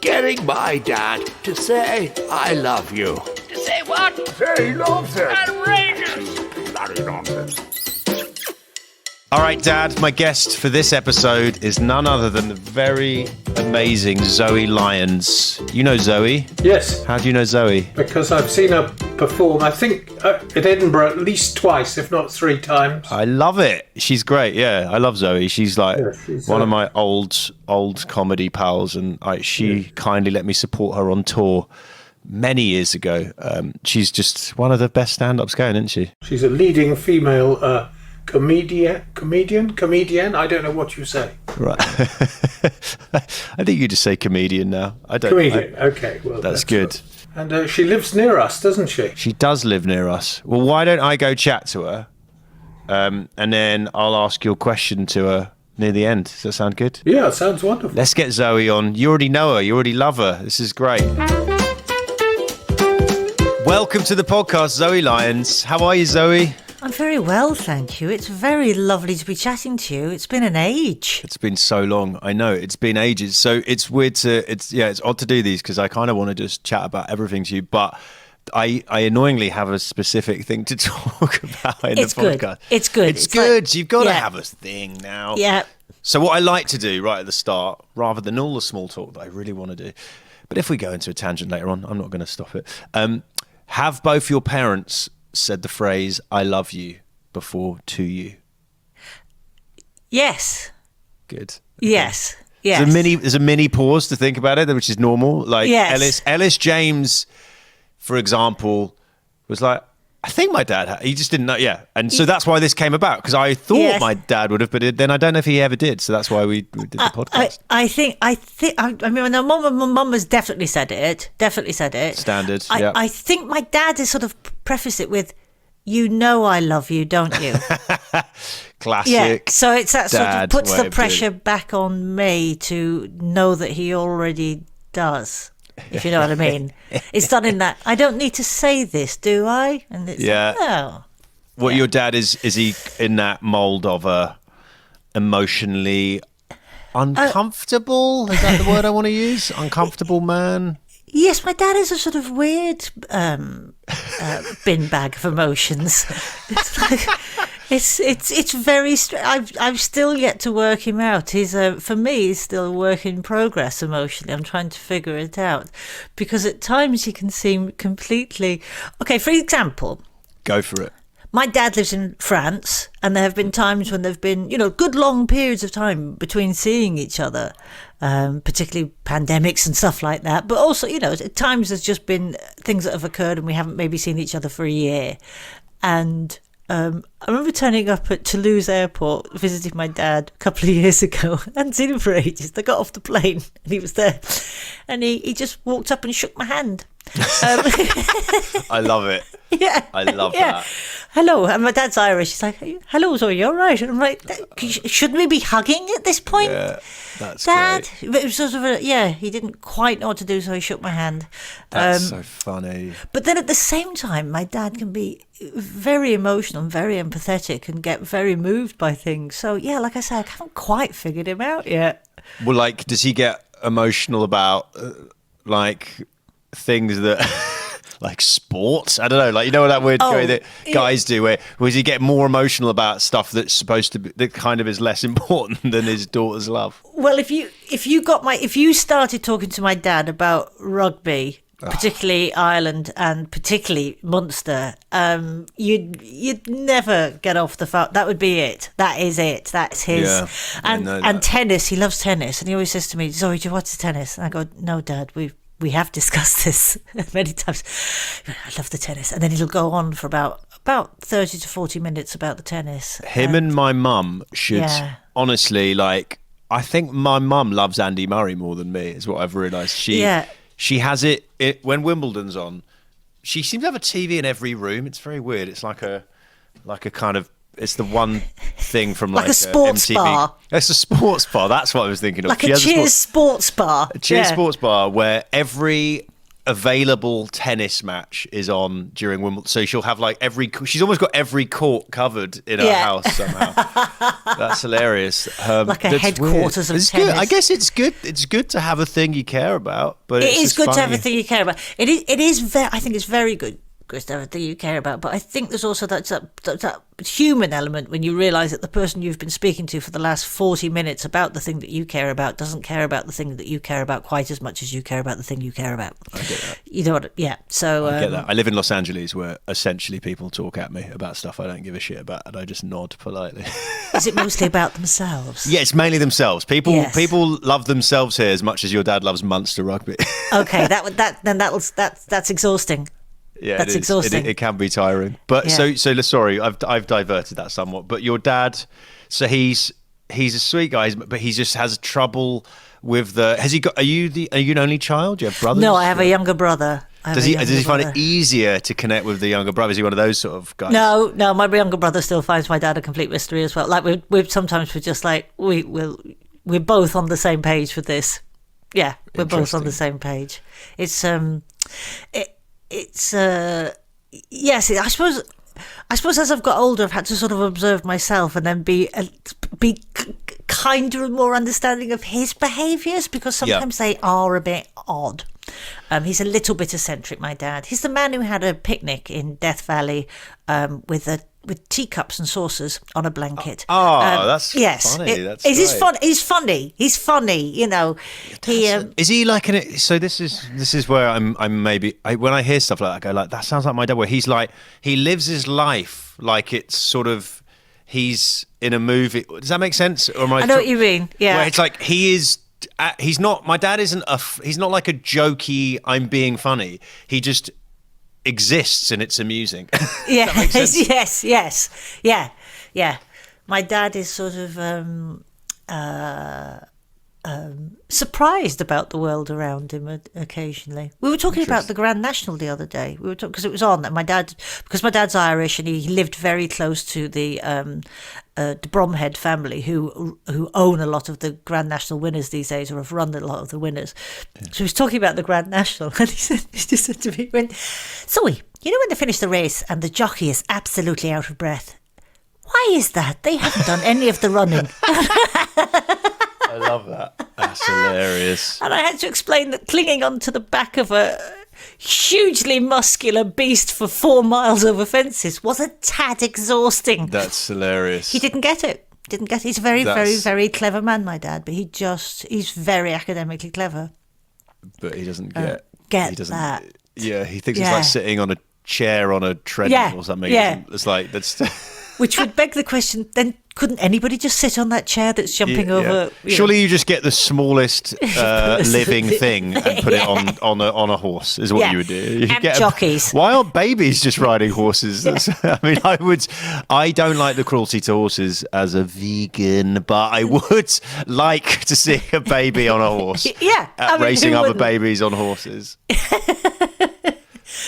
getting my dad to say I love you. To say what? Say he loves it. Outrageous. Bloody nonsense. All right, Dad, my guest for this episode is none other than the very amazing Zoe Lyons. You know Zoe? Yes. How do you know Zoe? Because I've seen her perform, I think, at Edinburgh at least twice, if not 3 times. I love it. She's great. Yeah, I love Zoe. She's like she's one of my old comedy pals, and she kindly let me support her on tour many years ago. She's just one of the best stand-ups going, isn't she? She's a leading female comedian. I don't know what you say. Right. I think you just say comedian now. I don't. Comedian. Okay. Well, that's good. And she lives near us, doesn't she? She does live near us. Well, why don't I go chat to her, and then I'll ask your question to her near the end. Does that sound good? Yeah, it sounds wonderful. Let's get Zoe on. You already know her. You already love her. This is great. Welcome to the podcast, Zoe Lyons. How are you, Zoe? I'm very well, thank you. It's very lovely to be chatting to you. It's been an age. It's been so long. I know, it's been ages. So it's weird it's odd to do these because I kind of want to just chat about everything to you, but I annoyingly have a specific thing to talk about in the podcast. It's good. It's good. Like, you've got to have a thing now. Yeah. So what I like to do right at the start, rather than all the small talk that I really want to do, but if we go into a tangent later on, I'm not going to stop it. Have both your parents said the phrase "I love you" before to you? Yes. Good. Yes. Yes. There's a mini pause to think about it, which is normal. Like yes. Ellis James, for example, was like, I think my dad he just didn't know. Yeah. And so that's why this came about, because I thought my dad would have, but then I don't know if he ever did. So that's why we did the podcast. I mean, my mum has definitely said it. Standard. I think my dad has sort of prefaced it with, "You know I love you, don't you?" Classic. Yeah. So it's that sort of puts way the pressure back on me to know that he already does. If you know what I mean. It's done in that, I don't need to say this, do I? And it's no. What your dad is he in that mould of a emotionally uncomfortable? Is that the word I want to use? Uncomfortable man? Yes, my dad is a sort of weird bin bag of emotions. It's like it's very. I've still yet to work him out. For me, he's still a work in progress emotionally. I'm trying to figure it out, because at times he can seem completely. Okay, for example, go for it. My dad lives in France, and there have been times when there have been, good long periods of time between seeing each other, particularly pandemics and stuff like that. But also, at times there's just been things that have occurred and we haven't maybe seen each other for a year. And I remember turning up at Toulouse airport, visiting my dad a couple of years ago. I hadn't seen him for ages. I got off the plane and he was there. And he just walked up and shook my hand. I love it. Yeah. I love that. Hello. And my dad's Irish. He's like, "Hello, Zoe, you all right?" And I'm like, shouldn't we be hugging at this point? Yeah, that's Dad. great. But it was sort of he didn't quite know what to do, so he shook my hand. That's so funny. But then at the same time, my dad can be very emotional and very empathetic and get very moved by things. So, yeah, like I said, I haven't quite figured him out yet. Well, like, does he get emotional about, things that... like sports? I don't know. Like, you know that weird way that guys do where does he get more emotional about stuff that's supposed to be, that kind of is less important than his daughter's love? Well, if you started talking to my dad about rugby, particularly Ireland and particularly Munster, you'd never get off the phone. That would be it. That is it. That's his. Yeah, and tennis. He loves tennis, and he always says to me, "Zoe, do you watch the tennis?" And I go, "No, Dad. We have discussed this many times. I love the tennis." And then he'll go on for about 30 to 40 minutes about the tennis. Him and my mum should, honestly, I think my mum loves Andy Murray more than me, is what I've realised. She has it when Wimbledon's on. She seems to have a TV in every room. It's very weird. It's like a kind of, it's the one thing from like a sports MTV. bar. It's a sports bar. That's what I was thinking of. Like a Cheers sports bar. A Cheers sports bar where every available tennis match is on during Wimbledon. So she'll have like she's almost got every court covered in her house somehow. That's hilarious. Like a headquarters weird. of tennis. Good. I guess it's good. It's good to have a thing you care about, but it is good funny. to have a thing you care about. It is very. I think it's very good to have a thing you care about. But I think there's also that human element when you realise that the person you've been speaking to for the last 40 minutes about the thing that you care about doesn't care about the thing that you care about quite as much as you care about the thing you care about. I get that. You know what? Yeah. So I get that. I live in Los Angeles, where essentially people talk at me about stuff I don't give a shit about, and I just nod politely. Is it mostly about themselves? Yeah, it's mainly themselves. People Yes. people love themselves here as much as your dad loves Munster rugby. Okay, that's exhausting. Yeah, That's exhausting. It can be tiring. But Yeah. so sorry, I've diverted that somewhat. But your dad, so he's a sweet guy, but he just has trouble with the. Has he got? Are you an only child? Do you have brothers? No, I have a younger brother. Does he find it easier to connect with the younger brother? Is he one of those sort of guys? No, my younger brother still finds my dad a complete mystery as well. Like we're sometimes we're just like we're both on the same page with this. Yeah, we're both on the same page. It's yes. I suppose as I've got older, I've had to sort of observe myself and then be kinder and more understanding of his behaviours, because sometimes they are a bit odd. He's a little bit eccentric, my dad. He's the man who had a picnic in Death Valley with teacups and saucers on a blanket. Yes, funny. That's he's great. He's funny. You know, Is he like so this is where I'm maybe when I hear stuff like that, I go like, that sounds like my dad, where he's like, he lives his life like it's sort of he's in a movie. Does that make sense? Or I know what you mean. Yeah, where it's like he's not, my dad isn't he's not like a jokey, I'm being funny. He just exists and it's amusing. Yes, yeah. My dad is sort of surprised about the world around him occasionly. We were talking about the Grand National the other day. We were talking because it was on, and my dad's Irish, and he lived very close to the Bromhead family, who own a lot of the Grand National winners these days, or have run a lot of the winners. Yeah. So he was talking about the Grand National, and he just said to me, Zoe, you know when they finish the race and the jockey is absolutely out of breath? Why is that? They haven't done any of the running. I love that. That's hilarious. And I had to explain that clinging onto the back of a hugely muscular beast for 4 miles over fences was a tad exhausting. That's hilarious. He didn't get it. He's a very, very, very clever man, my dad, but he's very academically clever. But he doesn't get that. Yeah, he thinks it's like sitting on a chair on a treadmill or something. Yeah. It's like, that's... Which would beg the question, then couldn't anybody just sit on that chair that's jumping over? Surely you just get the smallest living thing and put it on a horse, is what you would do. You get jockeys. Why aren't babies just riding horses? I mean, I don't like the cruelty to horses as a vegan, but I would like to see a baby on a horse. Racing other babies on horses.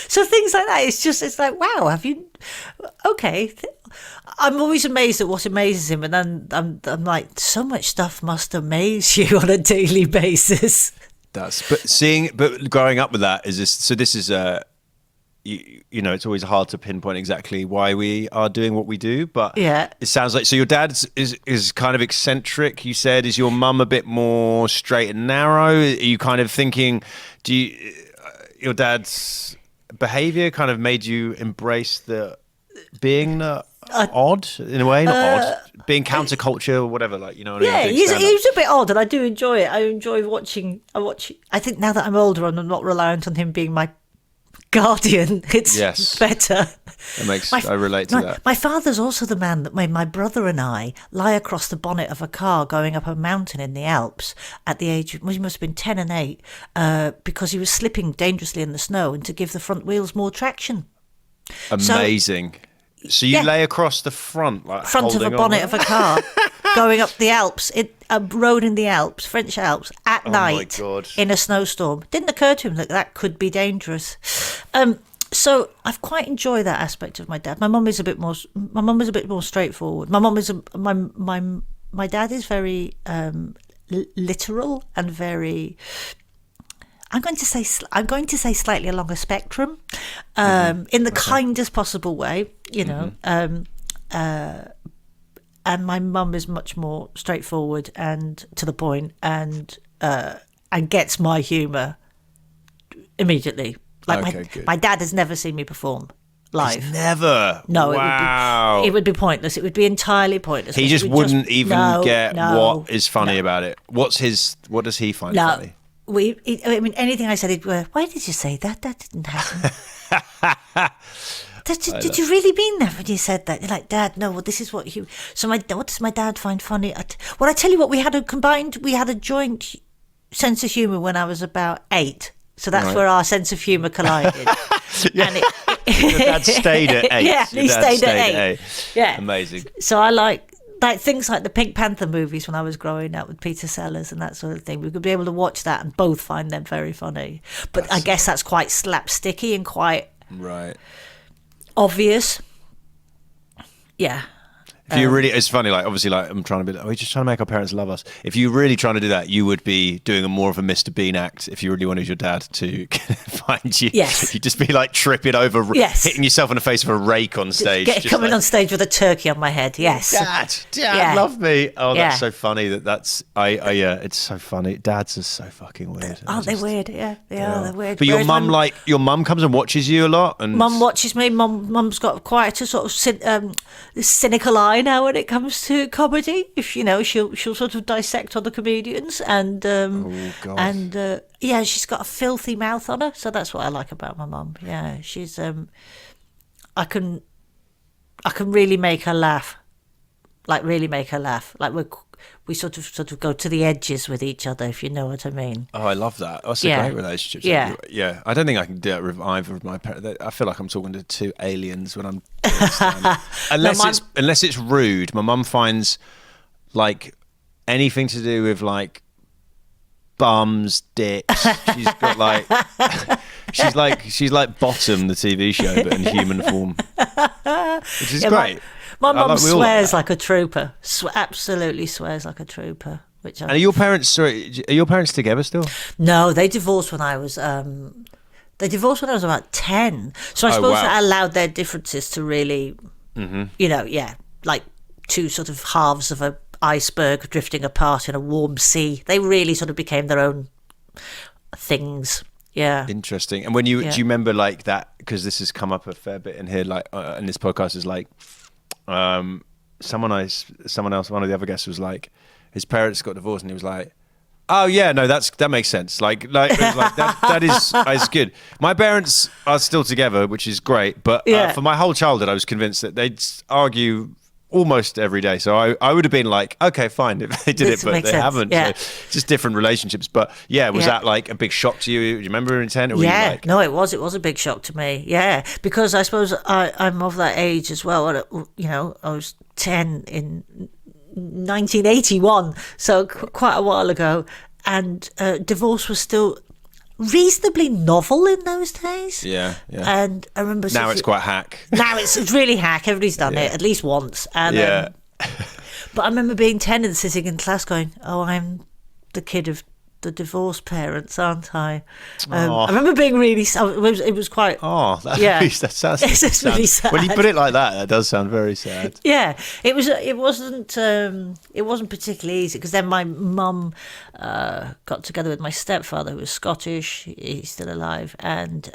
So things like that, it's like, wow, have you... Okay. I'm always amazed at what amazes him, and then I'm like, so much stuff must amaze you on a daily basis. But growing up with that is this. So this is you know, it's always hard to pinpoint exactly why we are doing what we do, but it sounds like, so your dad is kind of eccentric. You said, is your mum a bit more straight and narrow? Are you kind of thinking, your dad's behavior kind of made you embrace the being odd in a way, not odd, being counterculture or whatever, like, you know what I mean? He's a bit odd, and I do enjoy it. I enjoy watching. I think now that I'm older and I'm not reliant on him being my guardian, it's better. I relate to that. My father's also the man that made my brother and I lie across the bonnet of a car going up a mountain in the Alps at the age of, he must have been 10 and 8, because he was slipping dangerously in the snow, and to give the front wheels more traction. Amazing. So you lay across the front of a bonnet of a car, going up the Alps, a road in the Alps, French Alps, at night in a snowstorm. Didn't occur to him that that could be dangerous. So I've quite enjoyed that aspect of my dad. My mum is a bit more straightforward. My dad is very literal and very. I'm going to say slightly along a spectrum, in the kindest possible way, you know. And my mum is much more straightforward and to the point, and gets my humour immediately. Like my dad has never seen me perform live. He's never. No, wow. it would be pointless. It would be entirely pointless. He just wouldn't even get what is funny about it. What does he find funny? I mean, anything I said, he'd go, "Why did you say that? That didn't happen." Did you really mean that when you said that? You're like, Dad, no, well, this is what you... So what does my dad find funny? Well, I tell you what, we had a joint sense of humour when I was about 8. So that's where our sense of humour collided. Yeah. And Your dad stayed at 8. Yeah, he stayed at 8. Yeah. Amazing. So I like things like the Pink Panther movies when I was growing up with Peter Sellers and that sort of thing. We could be able to watch that and both find them very funny. But I guess that's quite slapsticky and quite... Right. Obvious. Yeah. If you really, it's funny, like, obviously, like, I'm trying to be, we're just trying to make our parents love us. If you're really trying to do that, you would be doing more of a Mr. Bean act if you really wanted your dad to find you. Yes. You'd just be like tripping over, hitting yourself in the face with a rake on stage. Coming on stage with a turkey on my head, yes. Dad, love me. Oh, that's so funny yeah, it's so funny. Dads are so fucking weird. Aren't they weird? Yeah, they're weird. But your mum comes and watches you a lot? And Mum watches me. Mum's got quite a sort of cynical eye now when it comes to comedy. If she'll sort of dissect other comedians and she's got a filthy mouth on her, so that's what I like about my mum. Yeah, she's I can really make her laugh, like we sort of go to the edges with each other, if you know what I mean. Oh, I love that. That's a great relationship. Yeah. I don't think I can do it with either of my parents. I feel like I'm talking to two aliens when I'm unless it's rude. My mum finds like anything to do with like bums, dicks. She's got like she's like Bottom, the TV show, but in human form, which is great. My mum swears like a trooper. Absolutely swears like a trooper. And are your parents together still? No, they divorced when I was about 10. So I suppose that allowed their differences to really, like two sort of halves of an iceberg drifting apart in a warm sea. They really sort of became their own things. Yeah. Interesting. And when do you remember like that? Because this has come up a fair bit in here, like in this podcast, is like. Someone else, one of the other guests was like, his parents got divorced, and he was like, "Oh yeah, no, that makes sense. Like it was like that is good. My parents are still together, which is great. But for my whole childhood, I was convinced that they'd argue almost every day. So I would have been like, okay, fine, if they did it, but they haven't. Yeah. So just different relationships. But was that like a big shock to you? Do you remember in 10? Or were you like... No, it was a big shock to me. Yeah, because I suppose I'm of that age as well. I was 10 in 1981, so quite a while ago, and divorce was still reasonably novel in those days. Yeah. And I remember... Now it's quite hack. Now it's really hack. Everybody's done it at least once. And, but I remember being 10 and sitting in class going, "Oh, I'm the kid of the divorced parents, aren't I?" I remember being really... It was quite... Oh, that sounds really sad. When you put it like that does sound very sad. Yeah, it wasn't particularly easy, because then my mum got together with my stepfather, who was Scottish. He's still alive, and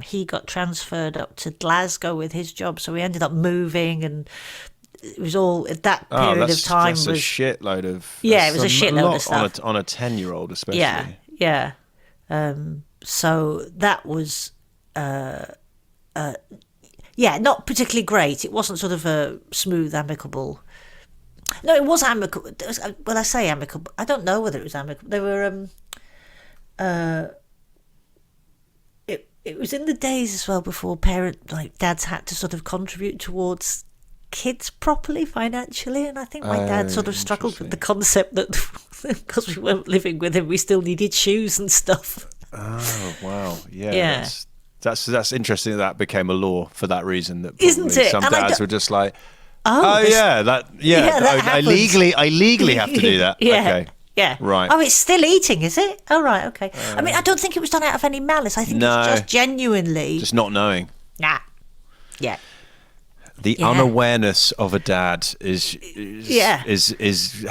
he got transferred up to Glasgow with his job, so we ended up moving, and it was all at that period of time. That's a shitload of... Yeah, it was a shitload of stuff. On a 10-year-old especially. Yeah. So that was... not particularly great. It wasn't sort of a smooth, amicable... No, it was amicable. Well, I say amicable. I don't know whether it was amicable. They were... It was in the days as well before dads had to sort of contribute towards kids properly financially, and I think my dad sort of struggled with the concept that because we weren't living with him, we still needed shoes and stuff. Oh wow, yeah. That's interesting that became a law for that reason. That isn't it? Some dads were just like, I legally have to do that. Yeah. Okay. Yeah. Right. Oh, it's still eating, is it? Oh, right, okay. I mean, I don't think it was done out of any malice. I think it's just genuinely... Just not knowing. Nah. Yeah. The unawareness of a dad is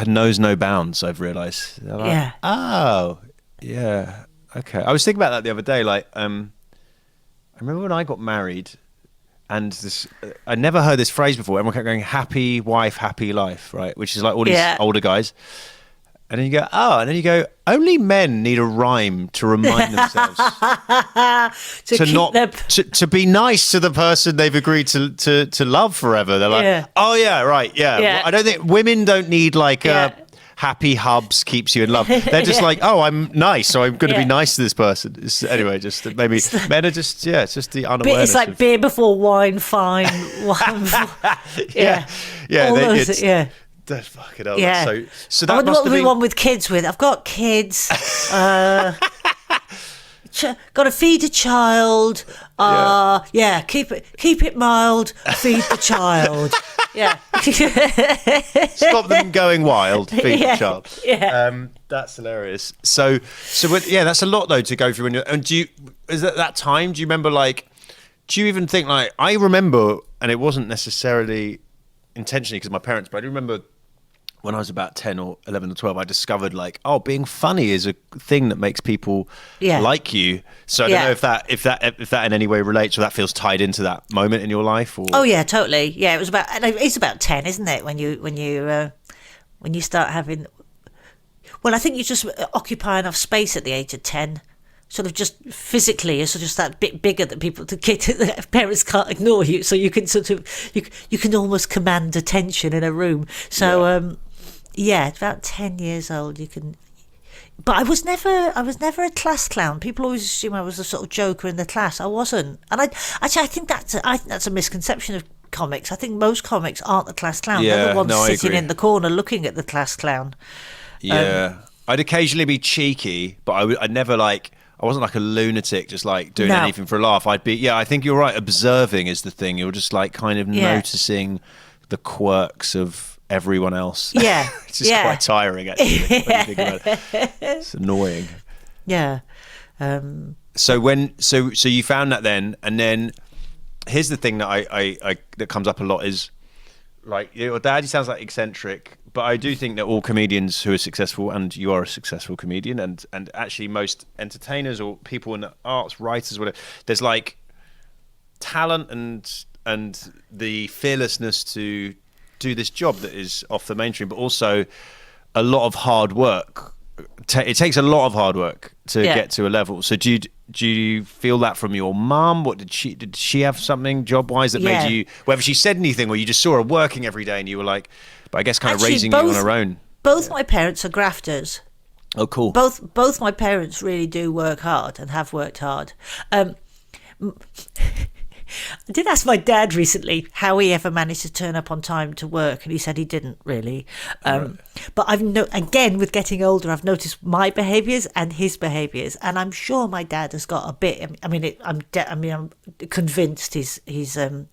knows no bounds, I've realised. Like, oh, yeah. Okay. I was thinking about that the other day. Like, I remember when I got married, and I never heard this phrase before. Everyone kept going, happy wife, happy life, right? Which is like all these older guys. And then you go, oh, and then you go, only men need a rhyme to remind themselves to be nice to the person they've agreed to love forever. They're like, oh yeah, right, yeah. Well, I don't think women don't need like happy hubs keeps you in love. They're just like, oh, I'm nice, so I'm going to be nice to this person. Anyway, just maybe men are just it's just the unawareness. It's like beer before wine, fine. Wine before, Fuck it up. Yeah. So that I wonder must what have we been... want with kids with. I've got kids. Got to feed a child. Keep it mild. Feed the child. Yeah. Stop them going wild. Feed the child. Yeah. That's hilarious. So that's a lot though to go through. And is at that time? Do you remember do you even think I remember, and it wasn't necessarily intentionally because of my parents, but I do remember when I was about 10 or 11 or 12, I discovered being funny is a thing that makes people like you. So I don't know if that in any way relates or that feels tied into that moment in your life. Or... Oh yeah, totally. Yeah, it's about 10, isn't it? When you start having, well, I think you just occupy enough space at the age of 10. Sort of just physically, you're sort of just that bit bigger that the parents can't ignore you, so you can sort of you can almost command attention in a room. So about 10 years old you can. But I was never a class clown. People always assume I was a sort of joker in the class. I wasn't, and I think that's a misconception of comics. I think most comics aren't the class clown. They're the ones sitting in the corner looking at the class clown. Yeah, I'd occasionally be cheeky, but I'd never I wasn't like a lunatic, just doing anything for a laugh. I'd be, I think you're right. Observing is the thing. You're just kind of noticing the quirks of everyone else. Yeah. It's just quite tiring, actually, when you think about it. It's annoying. Yeah. So you found that then, and then here's the thing that I that comes up a lot is your dad, he sounds eccentric, but I do think that all comedians who are successful, and you are a successful comedian, and actually most entertainers or people in the arts, writers, whatever, there's talent and the fearlessness to do this job that is off the mainstream, but also a lot of hard work. It takes a lot of hard work to get to a level. So do you feel that from your mum? What did she have something job wise that made you, whether she said anything or you just saw her working every day and you were but I guess kind of raising you on her own? Both my parents are grafters. Oh, cool. Both my parents really do work hard and have worked hard. I did ask my dad recently how he ever managed to turn up on time to work, and he said he didn't really. But again, with getting older, I've noticed my behaviours and his behaviours, and I'm sure my dad has got a bit. I'm convinced he's a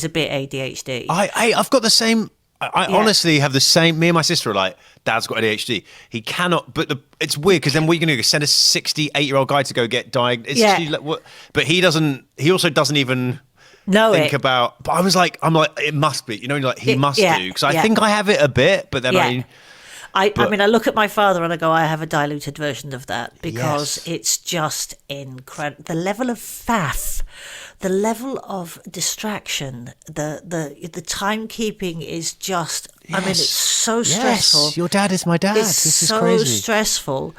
bit ADHD. I've got the same. I honestly have the same. Me and my sister are like, Dad's got ADHD. He cannot. But it's weird because then what are you going to do? Send a 68-year-old guy to go get diagnosed? But he doesn't. He also doesn't even think about. But I'm like, it must be. He must do, because I think I have it a bit. But then I look at my father and I go, I have a diluted version of that, because it's just incredible. The level of faff, the level of distraction, the timekeeping is just. Yes. It's so stressful. Yes, your dad is my dad. This is crazy. So stressful.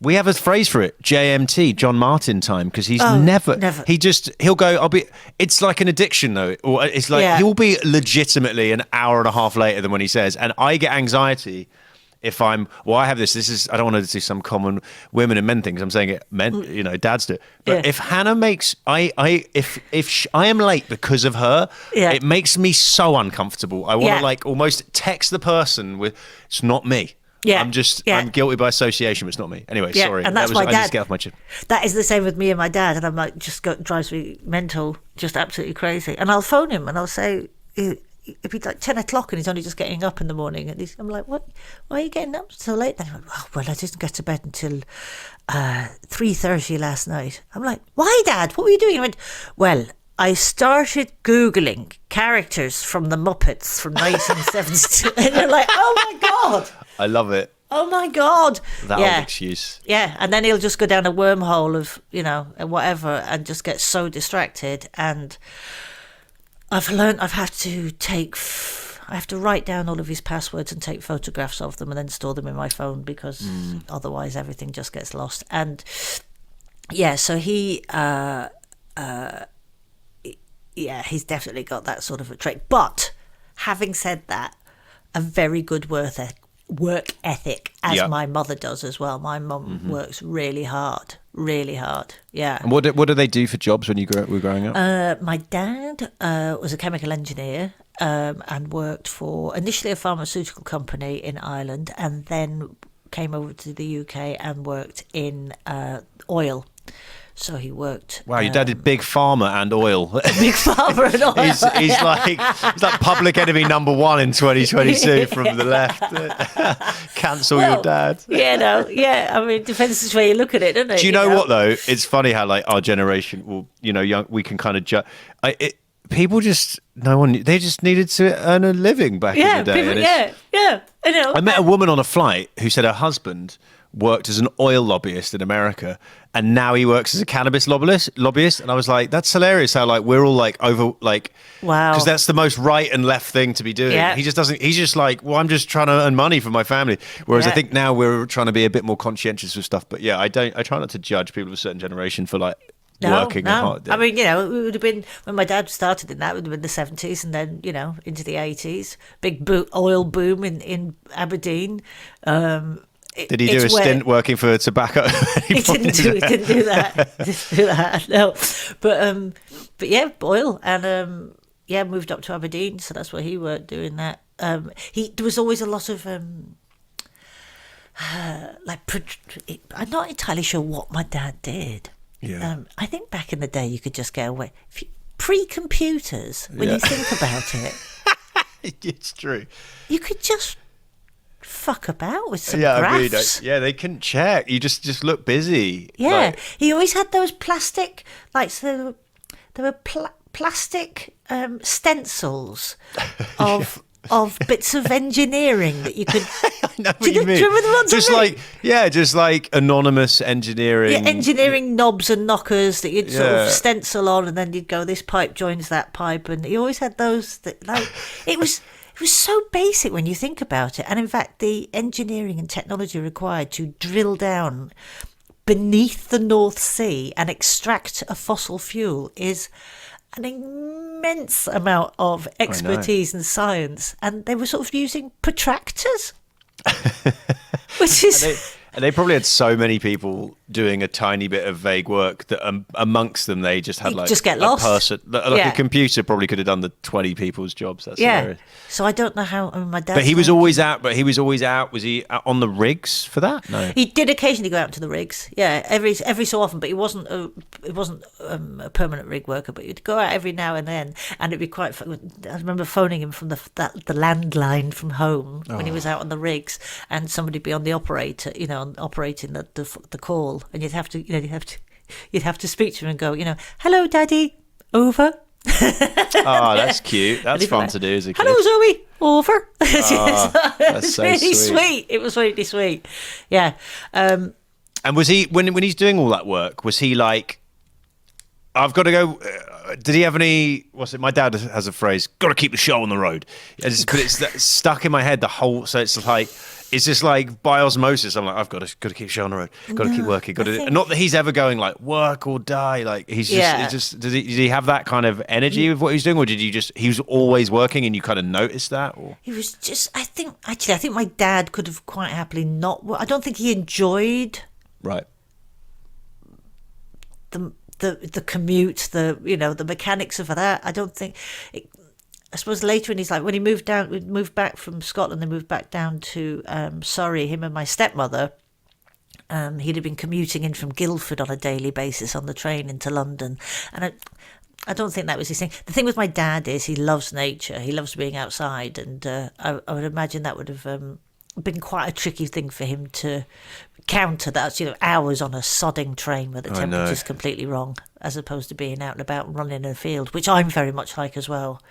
We have a phrase for it, JMT, John Martin time, because he's never. He'll go, it's like an addiction though, or it's he'll be legitimately an hour and a half later than when he says, and I get anxiety if I have this is, I don't want to do some common women and men things, I'm saying it men, dads do it. But if Hannah makes, if I am late because of her, it makes me so uncomfortable. I want to almost text the person with, it's not me. Yeah, I'm guilty by association, but it's not me. Anyway, sorry. And that's my dad. I just get off my chin. That is the same with me and my dad, and I'm drives me mental, just absolutely crazy. And I'll phone him and I'll say, it'd be like 10 o'clock and he's only just getting up in the morning. And I'm like, what? Why are you getting up so late? And he went, well, I didn't get to bed until 3:30 last night. I'm like, why, Dad? What were you doing? He went, well, I started Googling characters from the Muppets from 1972. And you're like, oh my God. I love it. Oh my God. That old excuse. Yeah. And then he'll just go down a wormhole of, whatever, and just get so distracted. And I've learned I have to write down all of his passwords and take photographs of them and then store them in my phone, because otherwise everything just gets lost. And yeah, so he's definitely got that sort of a trait. But having said that, a very good work ethic, as my mother does as well. My mum works really hard. Yeah. And what do they do for jobs when you were growing up? My dad was a chemical engineer and worked for initially a pharmaceutical company in Ireland, and then came over to the UK and worked in oil. So he worked. Wow, your dad is big pharma and oil. Big pharma and oil. he's like public enemy number one in 2022 from the left. Cancel your dad. Yeah. I mean, it depends which way you look at it, doesn't it? Do you know what though? It's funny how like our generation, we can kind of judge. People just they just needed to earn a living back in the day. Yeah. I know. I met a woman on a flight who said her husband worked as an oil lobbyist in America, and now he works as a cannabis lobbyist. And I was like, that's hilarious how like we're all like over like, wow, because that's the most right and left thing to be doing. Yeah. He just doesn't. He's just like, well, I'm just trying to earn money for my family. Whereas I think now we're trying to be a bit more conscientious with stuff. But yeah, I try not to judge people of a certain generation for like working hard. I mean, it would have been when my dad started in that, it would have been the 70s, and then into the 80s, big oil boom in Aberdeen. Did he do a stint working for tobacco? He didn't do that. No, but yeah, oil, and moved up to Aberdeen, so that's where he worked doing that. There was always a lot of I'm not entirely sure what my dad did. Yeah. I think back in the day you could just get away pre-computers. When you think about it, it's true. You could just fuck about with some graphs. They couldn't check. You just look busy. Yeah, he always had those plastic, there were plastic stencils of bits of engineering that you could. I know what you mean. Do you remember the ones? Just like anonymous engineering. Yeah, engineering knobs and knockers that you'd sort of stencil on, and then you'd go, this pipe joins that pipe, and he always had those. It was so basic when you think about it. And in fact, the engineering and technology required to drill down beneath the North Sea and extract a fossil fuel is an immense amount of expertise and science. And they were sort of using protractors, which is... And they probably had so many people doing a tiny bit of vague work that amongst them they just had just get lost. Person, a computer probably could have done the 20 people's jobs. That's hilarious. So I don't know how. I mean, my dad. But he was always out. Was he on the rigs for that? No. He did occasionally go out to the rigs. Yeah, every so often. But he wasn't a permanent rig worker. But he'd go out every now and then, and it'd be quite fun. I remember phoning him from the landline from home when he was out on the rigs, and somebody'd be on the operator, operating the call, and you'd have to speak to him and go, hello, Daddy, over. Oh, that's cute. That's fun to do as a kid. Hello, Zoe, over. That's so really sweet. It was really sweet. Yeah. And was he when he's doing all that work? Was he like, I've got to go? Did he have any? What's it? My dad has a phrase: "Got to keep the show on the road." But it's stuck in my head the whole. So it's like. It's just like by osmosis. I'm like, I've got to keep the show on the road. Got to keep working. Not that he's ever going like work or die. Like he's just. Did he have that kind of energy with what he was doing, or did he was always working and you kind of noticed that? Or he was just. I think my dad could have quite happily not. I don't think he enjoyed. Right. The commute, the mechanics of that. I don't think. I suppose later in his life, when he moved back from Scotland, they moved back down to Surrey, him and my stepmother. He'd have been commuting in from Guildford on a daily basis on the train into London. And I don't think that was his thing. The thing with my dad is he loves nature. He loves being outside, and I would imagine that would have been quite a tricky thing for him to counter. That's, hours on a sodding train where the temperature's completely wrong, as opposed to being out and about running in a field, which I'm very much like as well.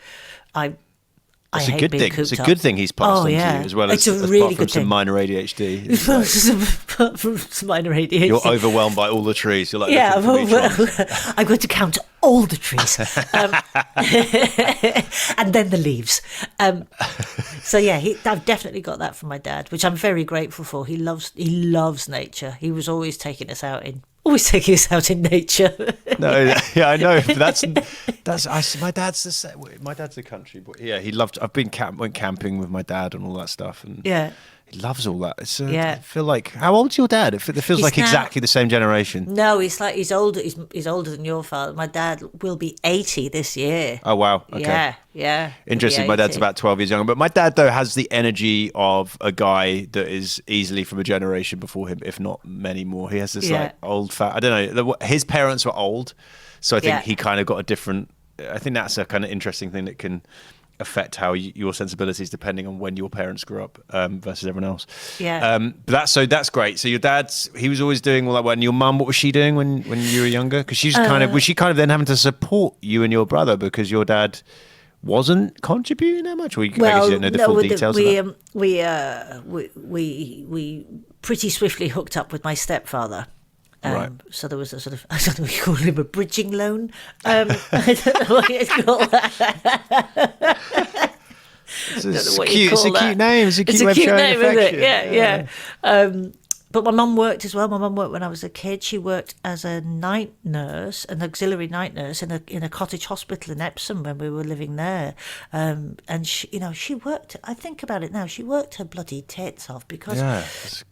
It's a good thing. It's a good thing he's passed on to you, as well as, apart from some minor ADHD. Apart from some minor ADHD. You're overwhelmed by all the trees. You're like, I'm going to count all the trees, and then the leaves. So yeah, I've definitely got that from my dad, which I'm very grateful for. He loves nature. He was always taking us out in nature. No, yeah, I know. But my dad's the same. My dad's a country boy. Yeah, he loved. Went camping with my dad and all that stuff, and he loves all that. I feel like, how old's your dad? It feels like exactly the same generation. No, he's older. He's older than your father. My dad will be 80 this year. Oh wow! Okay. Yeah. Interesting. My dad's about 12 years younger, but my dad though has the energy of a guy that is easily from a generation before him, if not many more. He has this like old fat. I don't know. His parents were old, so I think he kind of got a different. I think that's a kind of interesting thing that can affect how your sensibilities depending on when your parents grew up versus everyone else. But that's great. So your he was always doing all that. And your mum, what was she doing when you were younger? Because was she kind of then having to support you and your brother because your dad wasn't contributing that much? I guess you don't know the full details of that. We pretty swiftly hooked up with my stepfather. Right. So there was a sort of, I don't know what you call him, a bridging loan. I don't know what you call that. It's a cute name. It's a cute name, isn't it? Yeah. But my mum worked as well. My mum worked when I was a kid. She worked as a night nurse, an auxiliary night nurse in a cottage hospital in Epsom when we were living there. And she worked. I think about it now. She worked her bloody tits off because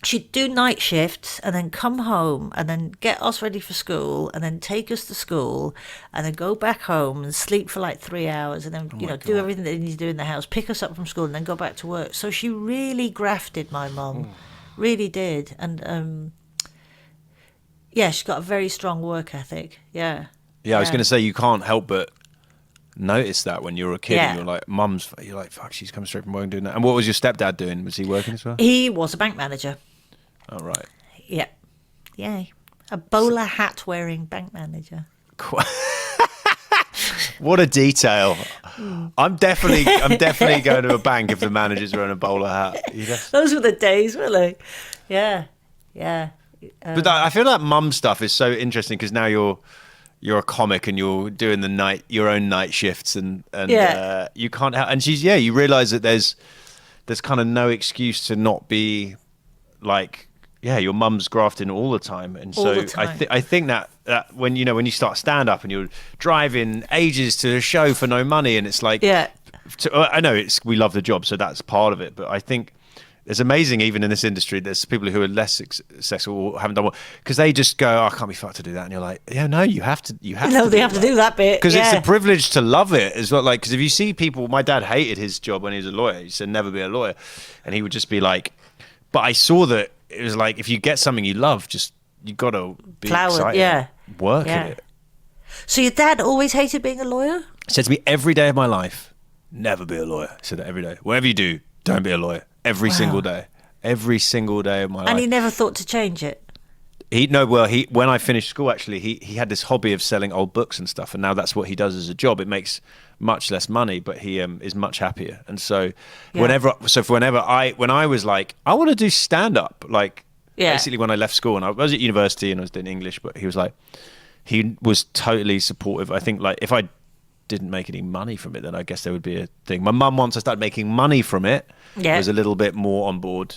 she'd do night shifts and then come home and then get us ready for school and then take us to school and then go back home and sleep for like 3 hours and then do everything that they need to do in the house, pick us up from school and then go back to work. So she really grafted, my mum. Really did. And she's got a very strong work ethic. I was going to say, you can't help but notice that when you're a kid and you're like, you're like, fuck, she's coming straight from work and doing that. And what was your stepdad doing? Was he working as well? He was a bank manager. Oh, right. Yeah. A bowler hat wearing bank manager. What a detail. I'm definitely going to a bank if the manager's wearing a bowler hat. Those were the days, weren't they? Yeah. But I feel like mum stuff is so interesting because now you're a comic and you're doing your own night shifts and you can't help. And you realise that there's kind of no excuse to not be like, your mum's grafting all the time. And so I think that when you start stand up and you're driving ages to a show for no money and it's like, I know we love the job, so that's part of it. But I think it's amazing, even in this industry, there's people who are less successful or haven't done well because they just go, I can't be fucked to do that. And you're like, no, you have to. They have to do that bit because it's a privilege to love it as well. Like, because if you see people, my dad hated his job when he was a lawyer. He said never be a lawyer, and he would just be like, but I saw that it was like if you get something you love, you got to be excited, work at it. So your dad always hated being a lawyer? He said to me every day of my life, never be a lawyer. He said that every day. Whatever you do, don't be a lawyer. Every single day of my life. And he never thought to change it? When I finished school, actually, he had this hobby of selling old books and stuff, and now that's what he does as a job. It makes much less money, but he is much happier. And so whenever I was like, I want to do stand up, basically when I left school and I was at university and I was doing English, but he was totally supportive. I think like if I didn't make any money from it, then I guess there would be a thing. My mum, once I started making money from it, was a little bit more on board.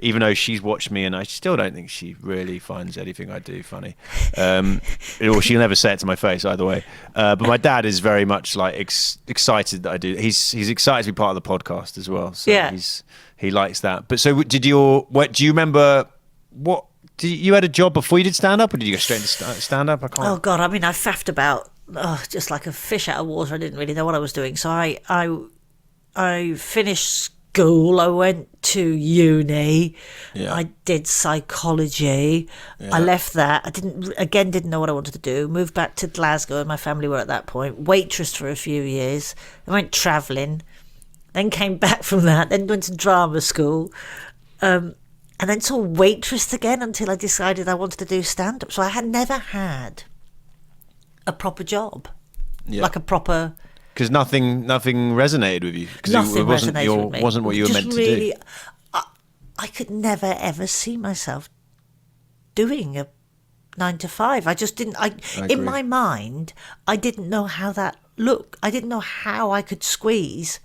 Even though she's watched me and I still don't think she really finds anything I do funny. Or she'll never say it to my face either way. But my dad is very much like excited that I do. He's excited to be part of the podcast as well. So he likes that. But so do you remember you had a job before you did stand up or did you go straight into stand up? I can't. Oh God. I mean, I faffed about just like a fish out of water. I didn't really know what I was doing. So I finished school. I went to uni. Yeah. I did psychology. Yeah. I left that. I didn't know what I wanted to do. Moved back to Glasgow, and my family were at that point. Waitressed for a few years. I went travelling. Then came back from that. Then went to drama school. And then sort of waitressed again until I decided I wanted to do stand-up. So I had never had a proper job. Yeah. Like a proper... Because nothing resonated with you. Because Nothing it wasn't resonated with me. wasn't what you were Just meant really, to do. I could never ever see myself doing a 9 to 5. I just didn't. agree. In my mind, I didn't know how that looked. I didn't know how I could squeeze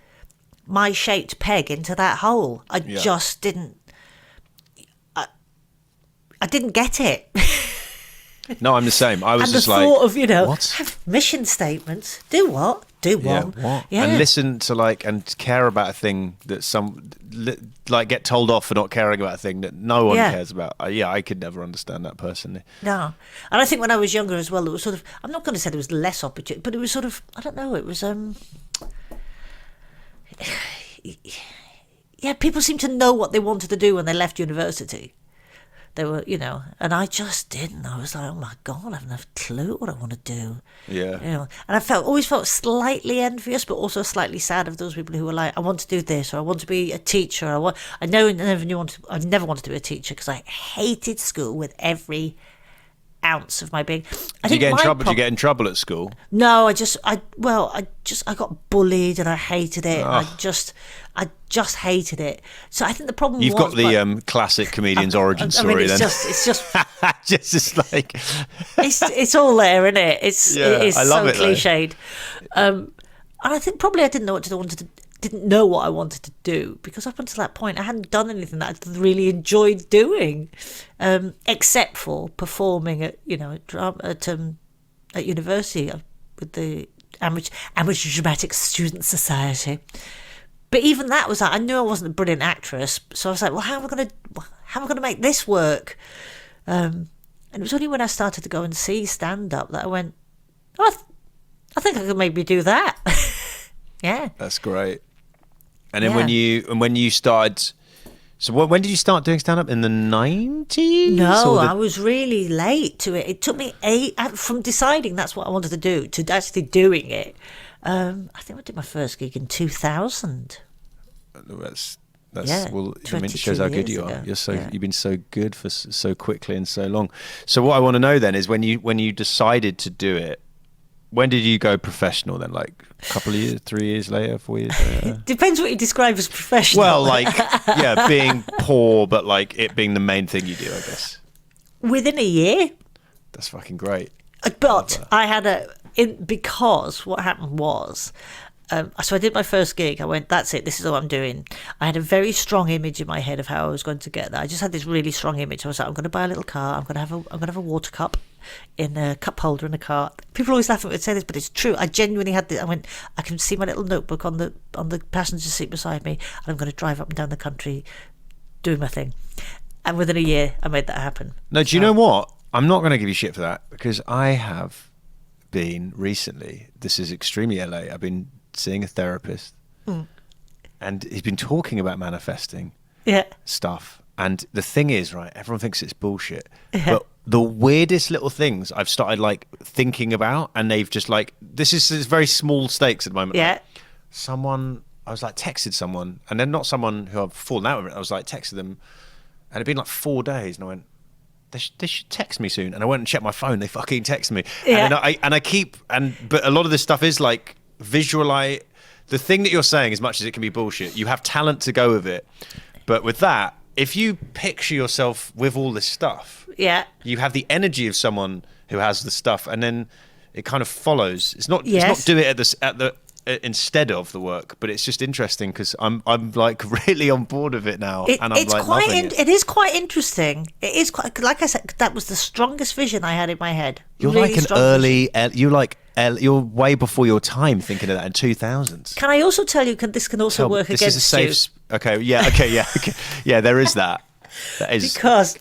my shaped peg into that hole. I just didn't. I didn't get it. No, I'm the same. I was And just the like, thought of, what? have mission statements. Do what? Do one. What? Yeah. And listen to and care about a thing that get told off for not caring about a thing that no one cares about. I could never understand that personally. No. And I think when I was younger as well, it was sort of, I'm not going to say there was less opportunity, but it was sort of, I don't know, it was, people seemed to know what they wanted to do when they left university. They were, and I just didn't. I was like, oh my God, I haven't a clue what I want to do. Yeah. And I always felt slightly envious, but also slightly sad of those people who were like, I want to do this, or I want to be a teacher. I never wanted to be a teacher because I hated school with every ounce of my being. Did you get in trouble? Did you get in trouble at school? No, I got bullied and I hated it. I just hated it. So I think the problem You've was... got the classic comedian's origin story then. It's just like... it's all there, isn't it? It's I love so it, cliched. And I think probably I didn't know didn't know what I wanted to do, because up until that point I hadn't done anything that I really enjoyed doing, except for performing at university with the Amateur Dramatic Student Society. But even that was I knew I wasn't a brilliant actress, so I was like, well, how am I gonna make this work? And it was only when I started to go and see stand up that I went, oh, I think I could maybe do that. Yeah, that's great. And then when you started, so when did you start doing stand up? In the 90s? No, I was really late to it. It took me from deciding that's what I wanted to do to actually doing it. I think I did my first gig in 2000. That's well, I mean, it shows how good you are. Ago. You've been so good for so quickly and so long. So what I want to know then is when you decided to do it, when did you go professional then? Like a couple of years, 3 years later, 4 years later? Depends what you describe as professional. Well, being poor, but it being the main thing you do, I guess. Within a year. That's fucking great. But I had because what happened was, so I did my first gig. I went, that's it. This is all I'm doing. I had a very strong image in my head of how I was going to get there. I just had this really strong image. I was like, I'm going to buy a little car. I'm going to have a water cup in a cup holder in a car. People always laugh at me and say this, but it's true. I genuinely had this. I went, I can see my little notebook on the passenger seat beside me, and I'm going to drive up and down the country doing my thing. And within a year, I made that happen. No, do you know what? I'm not going to give you shit for that, because I have been recently, this is extremely LA, I've been seeing a therapist and he's been talking about manifesting stuff. And the thing is, right, everyone thinks it's bullshit. Yeah. But the weirdest little things I've started thinking about, and they've just this is very small stakes at the moment. Yeah. I was texted someone, and then not someone who I've fallen out with, I was texted them, and it'd been 4 days, and I went, they should text me soon. And I went and checked my phone. They fucking text me. Yeah. But a lot of this stuff is visualize the thing that you're saying. As much as it can be bullshit, you have talent to go with it. But with that, if you picture yourself with all this stuff, you have the energy of someone who has the stuff, and then it kind of follows. It's not do it instead of the work, but it's just interesting because I'm really on board with it now, and I'm loving it. It is quite interesting. It is quite, like I said, that was the strongest vision I had in my head. You're really an early, you're way before your time thinking of that in 2000s. Can I also tell you? This can also work against you. This is a safe. Okay. There is that. That is because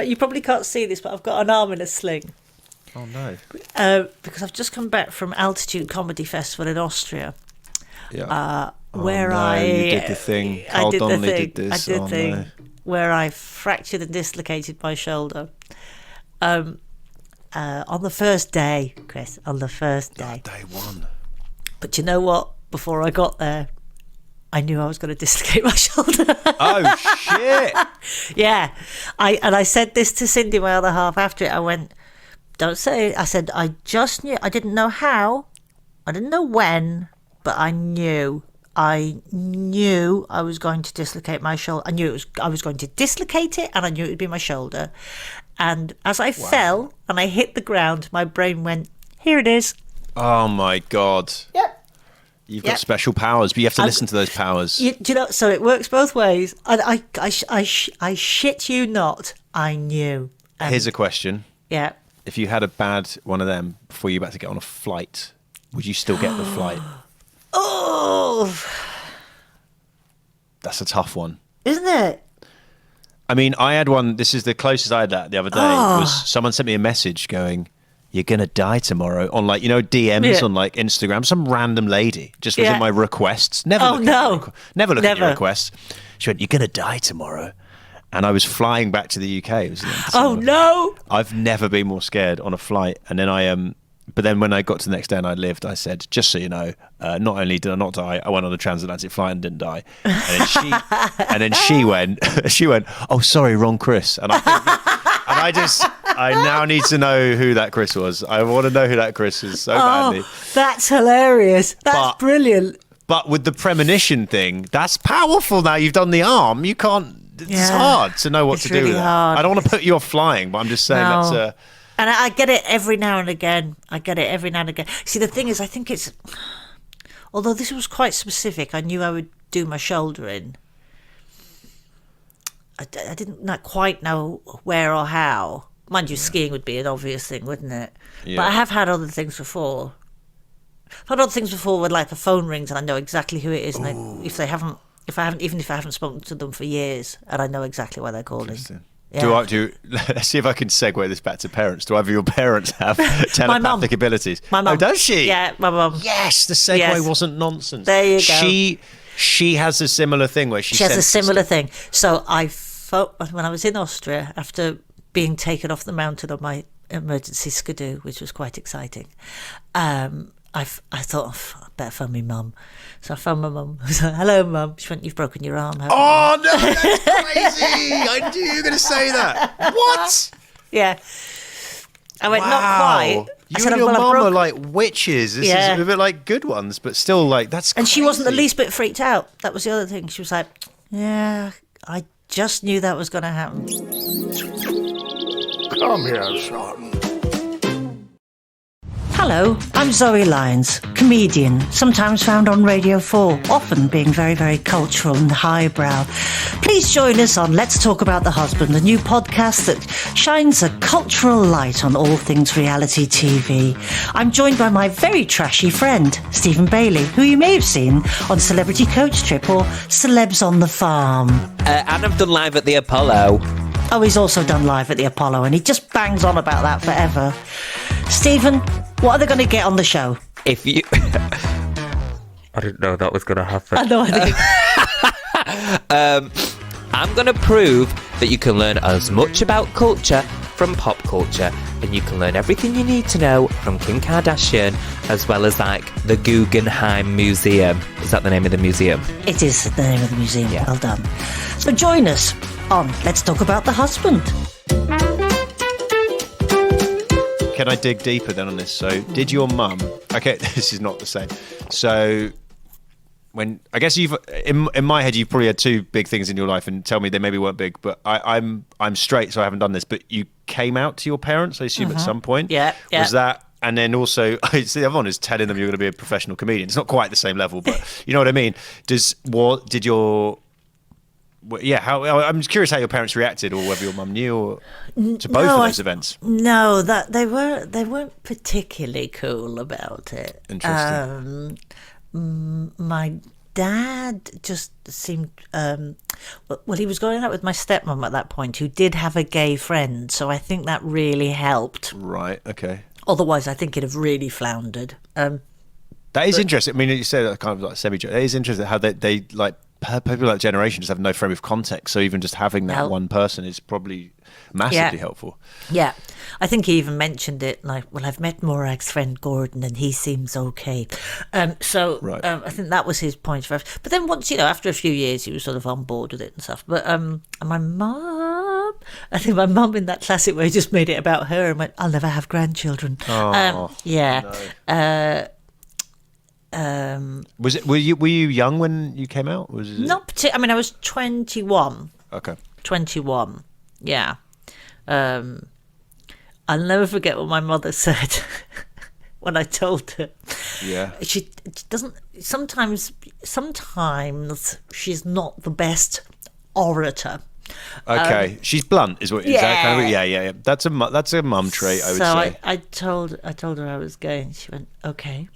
you probably can't see this, but I've got an arm in a sling. Oh no! Because I've just come back from Altitude Comedy Festival in Austria. Yeah. Where you did the thing. Carl Donnelly did this. I did the thing where I fractured and dislocated my shoulder. On the first day, Chris, on the first day. Day one. But you know what? Before I got there, I knew I was going to dislocate my shoulder. Oh, shit. Yeah. I said this to Cindy, my other half, after it. I went, don't say it. I said, I just knew. I didn't know how. I didn't know when, but I knew. I knew I was going to dislocate my shoulder. I knew I was going to dislocate it, and I knew it would be my shoulder. And as I fell and I hit the ground, my brain went, here it is. Oh, my God. Yep. You've got special powers, but you have to listen to those powers. Do you know, so it works both ways. I shit you not. I knew. Here's a question. Yeah. If you had a bad one of them before you're about to get on a flight, would you still get the flight? Oh. That's a tough one. Isn't it? I mean, I had one, this is the closest I had that the other day, was someone sent me a message going, you're going to die tomorrow, on like, DMs on like Instagram, some random lady just was in my requests. Never look at your requests. She went, you're going to die tomorrow. And I was flying back to the UK. It was no. I've never been more scared on a flight. And then but then when I got to the next day and I lived, I said, just so you know, not only did I not die, I went on a transatlantic flight and didn't die. And then she went, oh, sorry, wrong Chris. And I now need to know who that Chris was. I want to know who that Chris is so badly. That's hilarious. That's brilliant. But with the premonition thing, that's powerful now. You've done the arm. You can't, it's hard to know what to do with that. I don't want to put you off flying, but I'm just saying that's a... And I get it every now and again. See, the thing is, I think it's... Although this was quite specific, I knew I would do my shoulder in. I didn't quite know where or how. Mind you, skiing would be an obvious thing, wouldn't it? Yeah. But I have had other things before. I've had other things before where, like, the phone rings and I know exactly who it is. And if I haven't spoken to them for years, and I know exactly why they're calling. Yeah. Let's see if I can segue this back to parents. Do either of your parents have telepathic abilities? My mum. Oh, does she? Yeah, my mum. Yes, the segue wasn't nonsense. There you go. She has a similar thing where she has a similar thing. So I felt when I was in Austria, after being taken off the mountain on my emergency skidoo, which was quite exciting, I thought, I better phone my mum. So I phoned my mum. I was like, hello, mum. She went, you've broken your arm, haven't you? Oh, no, that's crazy. I knew you were going to say that. What? Yeah. I went, not quite. You and your mum are like witches. This is a bit like good ones, but still like, that's crazy. And she wasn't the least bit freaked out. That was the other thing. She was like, yeah, I just knew that was going to happen. Come here, son. Hello, I'm Zoe Lyons, comedian, sometimes found on Radio 4, often being very, very cultural and highbrow. Please join us on Let's Talk About the Husband, a new podcast that shines a cultural light on all things reality TV. I'm joined by my very trashy friend, Stephen Bailey, who you may have seen on Celebrity Coach Trip or Celebs on the Farm. And I've done Live at the Apollo. Oh, he's also done Live at the Apollo, and he just bangs on about that forever. Stephen, what are they going to get on the show? If you... I didn't know that was going to happen. I know. I'm going to prove that you can learn as much about culture from pop culture, and you can learn everything you need to know from Kim Kardashian, as well as like the Guggenheim Museum. Is that the name of the museum? It is the name of the museum. Yeah. Well done. So join us on Let's Talk About the Husband. Can I dig deeper then on this? So did your mum... Okay, this is not the same. So when... I guess you've... In my head, you've probably had two big things in your life, and tell me they maybe weren't big, but I'm straight, so I haven't done this, but you came out to your parents, I assume, at some point? Yeah. Was that... And then also, the other one is telling them you're going to be a professional comedian. It's not quite the same level, but you know what I mean? Did your... I'm curious how your parents reacted, or whether your mum knew, to both of those events. No, that they weren't particularly cool about it. Interesting. My dad just seemed well, he was going out with my stepmom at that point, who did have a gay friend, so I think that really helped. Right. Okay. Otherwise, I think it'd have really floundered. That is interesting. I mean, you said that kind of like semi-joke. It is interesting how they like people like generation just have no frame of context. So even just having that one person is probably massively helpful. Yeah. I think he even mentioned it like, well, I've met Morag's friend Gordon and he seems okay. I think that was his point. But then once, after a few years, he was sort of on board with it and stuff. But and my mum, I think my mum in that classic way just made it about her and went, I'll never have grandchildren. Oh, yeah. No. Were you young when you came out? Not particularly. I mean, I was 21. Okay. 21. Yeah. I'll never forget what my mother said when I told her. Yeah. She doesn't. Sometimes she's not the best orator. Okay, she's blunt, is what? Is that kind of, yeah. That's a mum trait, I would say. So I told her I was going. She went, okay.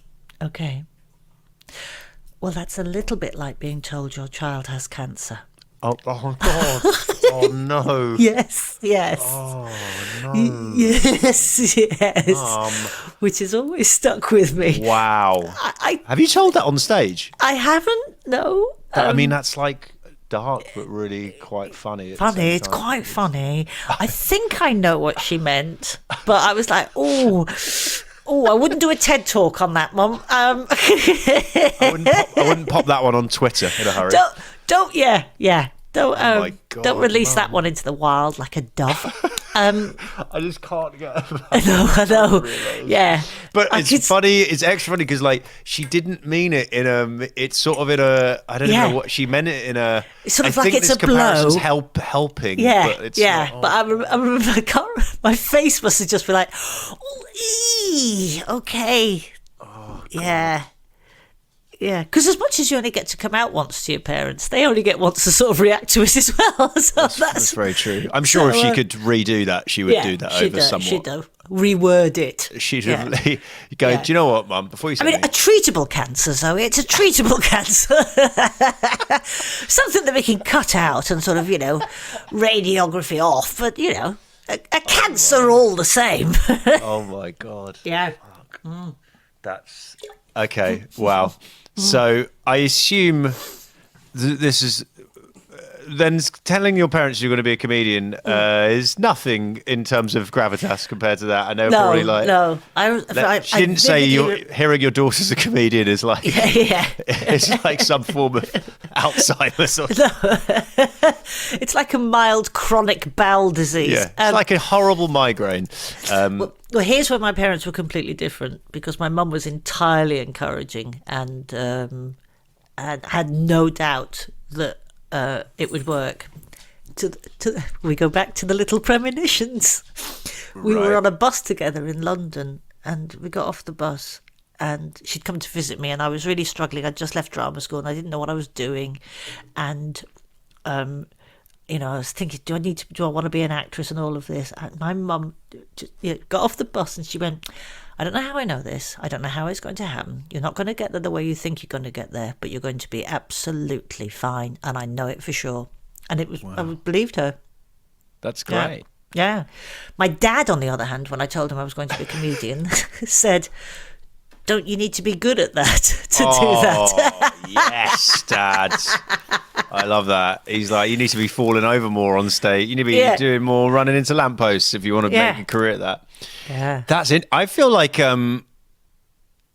Well, that's a little bit like being told your child has cancer. Oh God! Oh no! Yes. Oh no! Yes. Which has always stuck with me. Wow! Have you told that on stage? I haven't. No. I mean, that's like dark, but really quite funny. It's quite funny. I think I know what she meant, but I was like, oh, I wouldn't do a TED talk on that, Mum. I wouldn't pop that one on Twitter in a hurry. Don't Don't release that one into the wild like a dove. I just can't get over that. I know. Yeah. But it's funny. It's extra funny because like she didn't mean it in a. It's sort of in a. I don't know what she meant it in a. It's sort of I like think it's this a blow. Helping. Yeah. But it's not, But I remember. I can't remember, my face must have just been like, okay. Oh, yeah. Yeah, because as much as you only get to come out once to your parents, they only get once to sort of react to it as well. So that's very true. I'm sure if she could redo that, she would do that over somewhat. She'd reword it. She'd go, do you know what, Mum, before you say a treatable cancer, Zoe. It's a treatable cancer. Something that we can cut out and sort of, radiography off. But, a cancer all the same. Oh, my God. Yeah. That's... Okay, wow. So I assume this is... Then telling your parents you're going to be a comedian is nothing in terms of gravitas compared to that. I know probably like... No, she didn't say hearing your daughter's a comedian is like... Yeah. It's like some form of Alzheimer's. No. It's like a mild chronic bowel disease. Yeah, it's like a horrible migraine. Well, here's where my parents were completely different because my mum was entirely encouraging and had no doubt that it would work. We go back to the little premonitions. We were on a bus together in London and we got off the bus and she'd come to visit me and I was really struggling. I'd just left drama school and I didn't know what I was doing. And, I was thinking, do I want to be an actress and all of this? And my mum got off the bus and she went, I don't know how I know this. I don't know how it's going to happen. You're not going to get there the way you think you're going to get there, but you're going to be absolutely fine. And I know it for sure. And it was, I believed her. That's great. Yeah. My dad, on the other hand, when I told him I was going to be a comedian, said, don't you need to be good at that to do that? Yes, Dad. I love that. He's like, you need to be falling over more on stage. You need to be doing more running into lampposts if you want to make a career at that. Yeah. That's it. I feel like the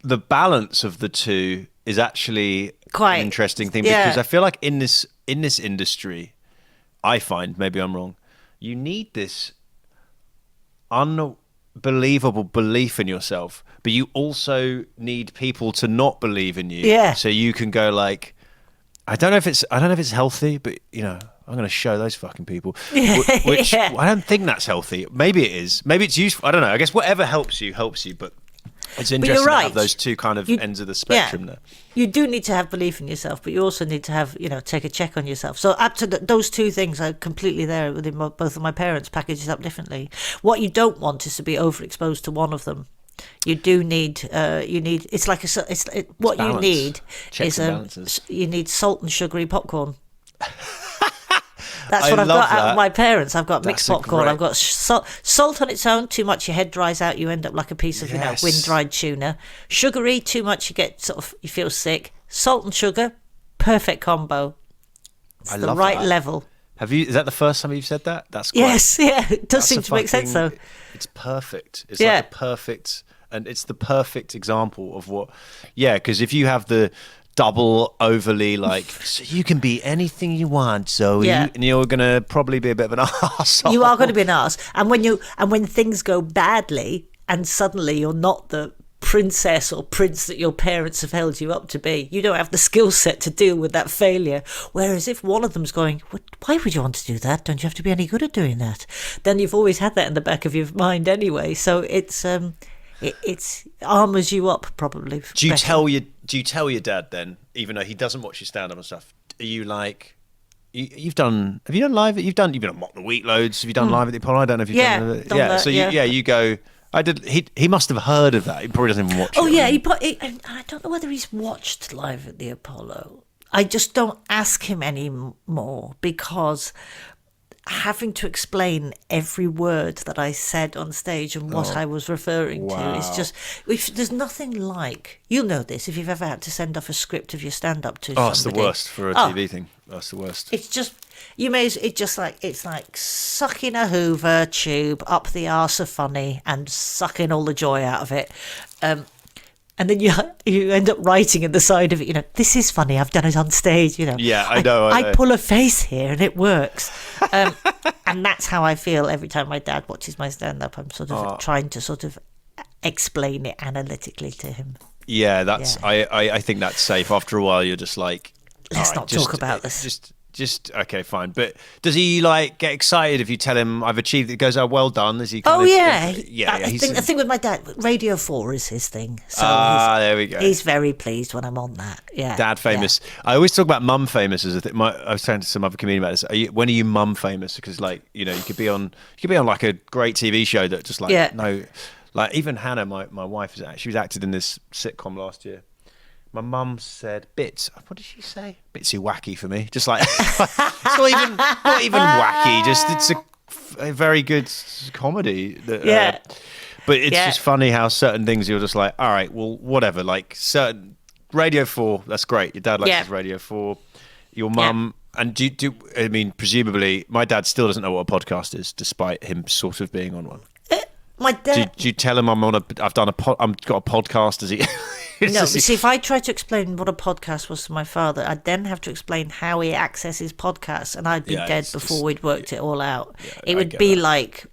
balance of the two is actually quite an interesting thing because I feel like in this industry, I find, maybe I'm wrong, you need this unbelievable belief in yourself, but you also need people to not believe in you. Yeah. So you can go like, I don't know if it's healthy, but I'm going to show those fucking people. Which I don't think that's healthy. Maybe it is. Maybe it's useful. I don't know. I guess whatever helps you. But it's interesting to have those two kind of ends of the spectrum there. You do need to have belief in yourself, but you also need to have, take a check on yourself. So up to those two things are completely there within both of my parents, packaged up differently. What you don't want is to be overexposed to one of them. You do need, it's like what you need Checks is and balances. You need salt and sugary popcorn. That's I what I've love got out that. of my parents. I've got That's mixed a popcorn. great- I've got salt on its own. Too much, your head dries out. You end up like a piece of Yes. wind-dried tuna. Sugary, too much, you feel sick. Salt and sugar, perfect combo. It's I the love right that. level. Is that the first time you've said that? That's great. Yes, yeah, it does That's seem a to make sense though. fucking- It's perfect. It's Yeah. like a perfect, and it's the perfect example of what. Yeah, because if you have the double overly like, so you can be anything you want, Zoe, Yeah. and you're gonna probably be a bit of an arsehole. You are going to be an arse, and when things go badly, and suddenly you're not the princess or prince that your parents have held you up to be, you don't have the skill set to deal with that failure. Whereas if one of them's going, why would you want to do that? Don't you have to be any good at doing that? Then you've always had that in the back of your mind anyway. So it's armours you up probably. Do you better. tell your dad then, even though he doesn't watch your stand up and stuff? Are you like? Have you done live? You've been on Mock the Week loads. Have you done live at the Apollo? I don't know if you've done it. done that, So yeah. you go. I did. He must have heard of that. He probably doesn't even watch. Oh it. yeah, I don't know whether he's watched Live at the Apollo. I just don't ask him anymore because having to explain every word that I said on stage and what I was referring to is just. There's nothing like, you'll know this if you've ever had to send off a script of your stand-up to somebody. It's the worst for a TV thing. That's the worst. It's just it's like sucking a Hoover tube up the arse of funny and sucking all the joy out of it. And then you end up writing in the side of it, this is funny, I've done it on stage, Yeah, I know. I pull a face here and it works. And that's how I feel every time my dad watches my stand-up. I'm sort of trying to sort of explain it analytically to him. Yeah, I think that's safe. After a while, you're just like, Let's not talk about this. Just okay, fine. But does he like get excited if you tell him I've achieved it? He goes, oh, well done. Is he? I He's, think with my dad, Radio 4 is his thing. So there we go. He's very pleased when I'm on that. Yeah, Dad famous. Yeah. I always talk about mum famous as a thing. I was saying to some other comedian about this. When are you mum famous? Because you could be on like a great TV show that just like no, like even Hannah, my wife, she was acted in this sitcom last year. My mum said bits. What did she say? Bits too wacky for me. Just like it's not even wacky. Just it's a very good comedy. That, but it's just funny how certain things you're just like, all right, well, whatever. Like certain Radio 4, that's great. Your dad likes his Radio 4. Your mum and do I mean presumably my dad still doesn't know what a podcast is, despite him sort of being on one. My dad. Do you tell him I've got a podcast? Does he? No, see, if I tried to explain what a podcast was to my father, I'd then have to explain how he accesses podcasts, and I'd be dead before we'd worked it all out. It would be like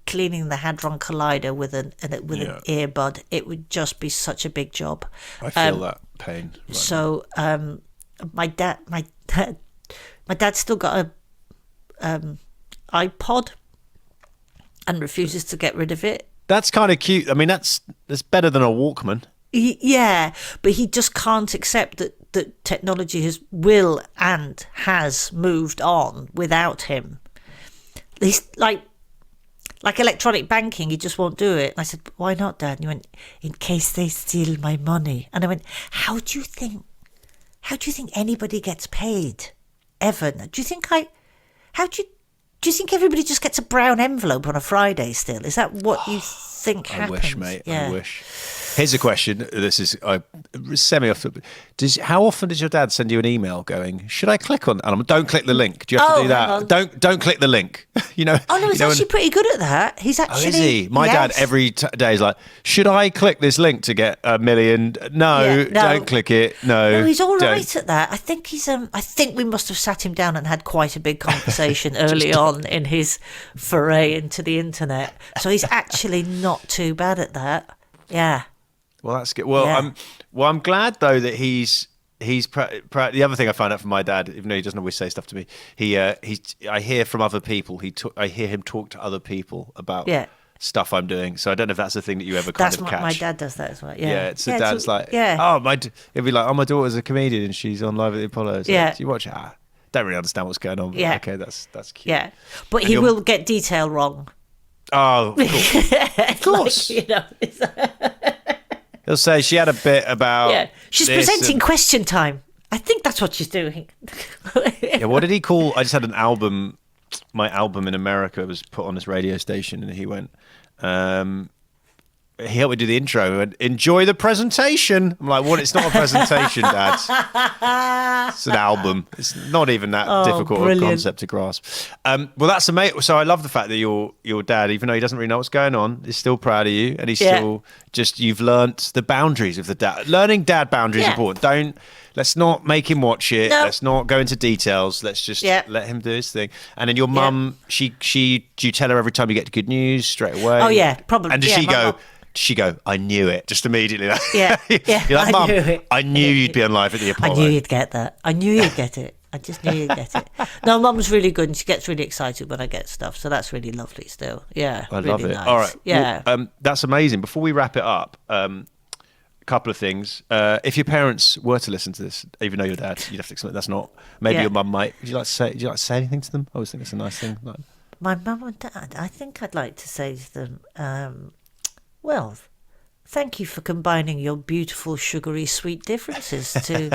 cleaning the Hadron Collider with an earbud. It would just be such a big job. I feel that pain. Right so, my dad's still got a iPod and refuses to get rid of it. That's kind of cute. I mean, that's better than a Walkman. Yeah, but he just can't accept that technology has moved on without him. He's like electronic banking, he just won't do it. And I said, why not, Dad? And he went, in case they steal my money. And I went, how do you think anybody gets paid ever? Do you think everybody just gets a brown envelope on a Friday still? Is that what you think happens? I wish, mate. Yeah. I wish. Here's a question. This is semi-off. How often does your dad send you an email going, should I click on... And don't click the link. Do you have to do that? Don't click the link. Oh, no, he's actually pretty good at that. He's actually... Oh, is he? My dad every day is like, should I click this link to get $1 million? No, don't click it. No, he's all right at that. I think I think we must have sat him down and had quite a big conversation early on in his foray into the internet. So he's actually not too bad at that. Yeah. Well, that's good. Well, I'm glad though that he's the other thing I found out from my dad, even though he doesn't always say stuff to me, I hear from other people. I hear him talk to other people about stuff I'm doing. So I don't know if that's the thing that you ever catch. My dad does that as well. Yeah, yeah. So dad's like, it'd be like, my daughter's a comedian and she's on Live at the Apollo. So do you watch it? Don't really understand what's going on. But okay, that's cute. Yeah, but he will get detail wrong. Oh, of course. He'll say she had a bit about. Yeah, she's presenting question time. I think that's what she's doing. Yeah, what did he call? I just had an album. My album in America was put on this radio station, and he went. He helped me do the intro. He went, "Enjoy the presentation." I'm like, "What? It's not a presentation, Dad. It's an album. It's not even that difficult of a concept to grasp." Well, that's amazing. So I love the fact that your dad, even though he doesn't really know what's going on, is still proud of you, and he's still just. You've learnt the boundaries of the dad. Learning dad boundaries is important. Let's not make him watch it. No. Let's not go into details. Let's just let him do his thing. And then your mum, do you tell her every time you get good news straight away? Oh yeah, probably. And does she go? She go, "I knew it," just immediately. Yeah. You're like, "Mum, I knew you'd be on live at the Apollo. I knew you'd get that. I knew you'd get it. I just knew you'd get it." No, Mum's really good, and she gets really excited when I get stuff. So that's really lovely. Still, I love it. Nice. All right, yeah, well, that's amazing. Before we wrap it up, a couple of things. If your parents were to listen to this, even though your dad, you'd have to explain. That's not. Maybe your mum might. Would you like to say anything to them? I always think it's a nice thing. My mum and dad. I think I'd like to say to them, well. Thank you for combining your beautiful, sugary, sweet differences to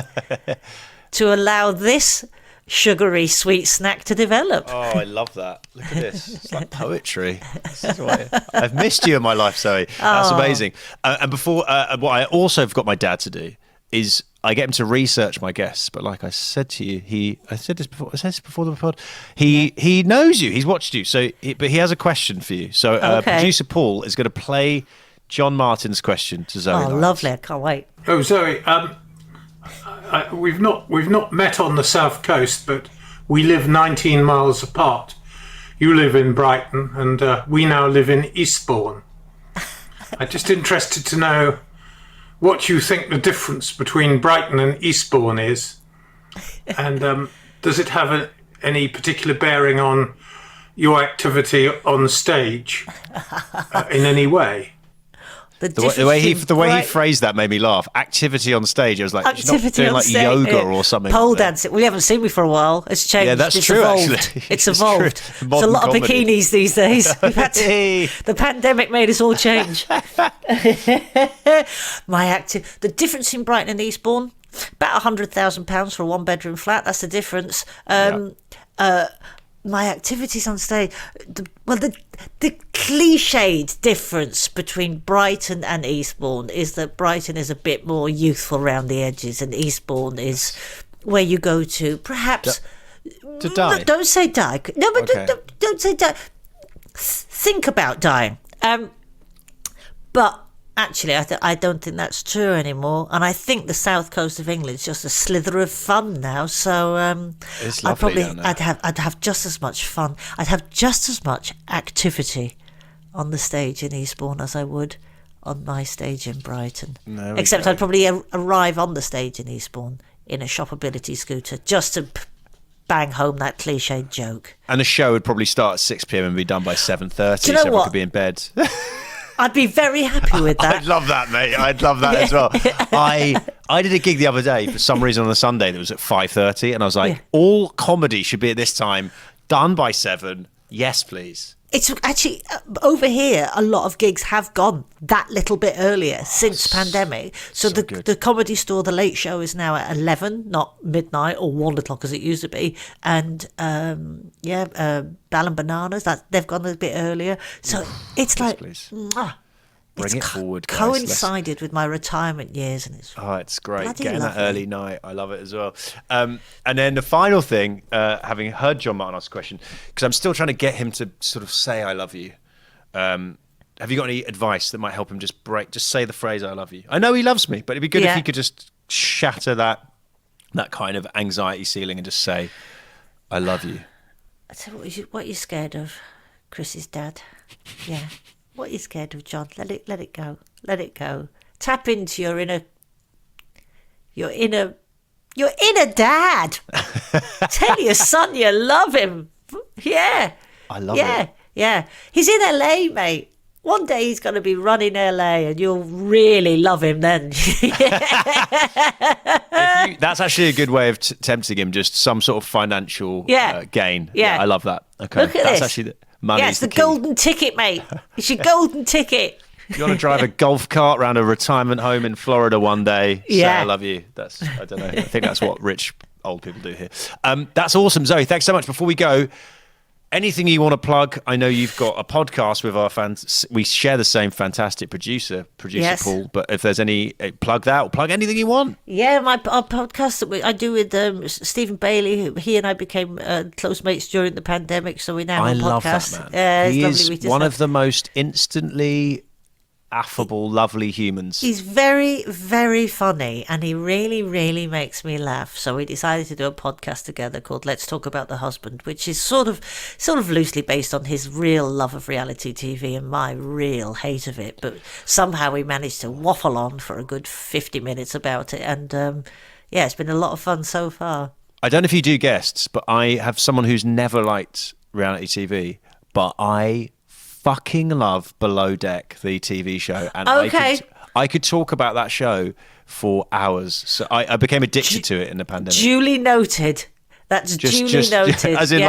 allow this sugary, sweet snack to develop. Oh, I love that. Look at this. It's like poetry. I've missed you in my life, Zoe. That's amazing. And before, what I also have got my dad to do is I get him to research my guests. But like I said to you, I said this before the pod. He knows you. He's watched you. But he has a question for you. So producer Paul is going to play John Martin's question to Zoe. Oh, Lyons. lovely! I can't wait. Oh, Zoe, we've not met on the south coast, but we live 19 miles apart. You live in Brighton, and we now live in Eastbourne. I'm just interested to know what you think the difference between Brighton and Eastbourne is, and does it have any particular bearing on your activity on stage in any way? The way he phrased that made me laugh. Activity on stage. I was like, she's not doing like yoga or something. Pole dancing. Well, you haven't seen me for a while. It's changed. Yeah, that's true. Evolved. Actually, it's evolved. There's a lot of bikinis these days. The pandemic made us all change. The difference in Brighton and Eastbourne, about £100,000 for a one-bedroom flat. That's the difference. My activities on stage, the cliched difference between Brighton and Eastbourne is that Brighton is a bit more youthful around the edges, and Eastbourne is where you go to perhaps to die. No, don't say die. No, but don't say die. Think about dying. But actually, I don't think that's true anymore, and I think the south coast of England is just a slither of fun now. So it's lovely down there. I'd have just as much fun. I'd have just as much activity on the stage in Eastbourne as I would on my stage in Brighton. Except I'd probably arrive on the stage in Eastbourne in a shopability scooter just to bang home that cliched joke. And the show would probably start at 6 p.m. and be done by 7:30, so everyone could be in bed. I'd be very happy with that. I'd love that, mate. I'd love that as well. I did a gig the other day for some reason on a Sunday that was at 5:30, and I was like, all comedy should be at this time, done by 7. Yes, please. It's actually, over here, a lot of gigs have gone that little bit earlier since pandemic. So the Comedy Store, the late show is now at 11, not midnight or 1 o'clock as it used to be. And, Bell and Bananas, they've gone a bit earlier. So it's like... Please. Bring it forward, guys. Coincided with my retirement years, and it's great getting that early night. I love it as well. And then the final thing, having heard John Martin ask a question, because I'm still trying to get him to sort of say "I love you." Have you got any advice that might help him just say the phrase "I love you"? I know he loves me, but it'd be good if he could just shatter that kind of anxiety ceiling and just say "I love you." So what are you scared of, Chris's dad? Yeah. What are you scared of, John? Let it go. Let it go. Tap into your inner dad. Tell your son you love him. Yeah. I love it. Yeah. He's in LA, mate. One day he's going to be running LA and you'll really love him then. That's actually a good way of tempting him, just some sort of financial gain. Yeah. I love that. Okay. Look at that's this. Actually money. It's the golden ticket, mate. It's your golden ticket. you want to drive a golf cart around a retirement home in Florida one day, say I love you. I don't know. I think that's what rich old people do here. That's awesome, Zoe. Thanks so much. Before we go, anything you want to plug? I know you've got a podcast with our fans. We share the same fantastic producer yes. Paul. But if there's any, plug that or plug anything you want. Yeah, our podcast that I do with Stephen Bailey. He and I became close mates during the pandemic, so we now have a podcast. I love that man. He is one of the most instantly affable, lovely humans. He's very, very funny, and he really, really makes me laugh. So we decided to do a podcast together called Let's Talk About the Husband, which is sort of loosely based on his real love of reality TV and my real hate of it. But somehow we managed to waffle on for a good 50 minutes about it, and it's been a lot of fun so far. I don't know if you do guests, but I have someone who's never liked reality TV, but I fucking love Below Deck, the TV show, and I could talk about that show for hours. So I became addicted to it in the pandemic. Duly noted. That's duly noted. As in,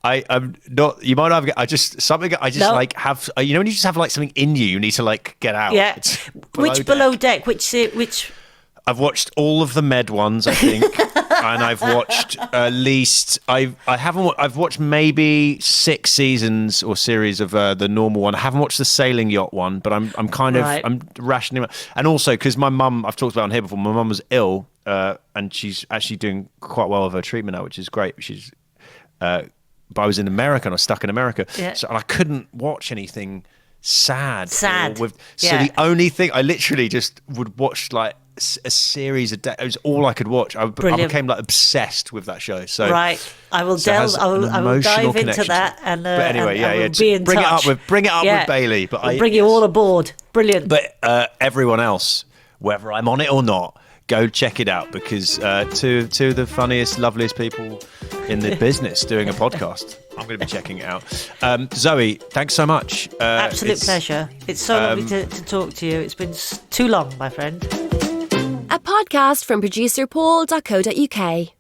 I'm not. You might have. I just have. You know, when you just have like something in you, you need to like get out. Yeah. Which Below Deck? Which? I've watched all of the Med ones, I think, and I've watched at least I've watched maybe 6 seasons or series of the normal one. I haven't watched the sailing yacht one, but I'm rationing, and also because my mum, I've talked about on here before, my mum was ill, and she's actually doing quite well with her treatment now, which is great. She's, but I was in America and I was stuck in America, so I couldn't watch anything sad. So the only thing I literally just would watch like a series a day. It was all I could watch. I became like obsessed with that show. So I will dive into that, and but anyway, bring it up with Bailey. But I'll bring you all aboard. Brilliant. But everyone else, whether I'm on it or not, go check it out, because two of the funniest, loveliest people in the business doing a podcast. I'm going to be checking it out. Zoe, thanks so much. Absolute pleasure. It's so lovely to talk to you. It's been too long, my friend. A podcast from producer Paul.co.uk.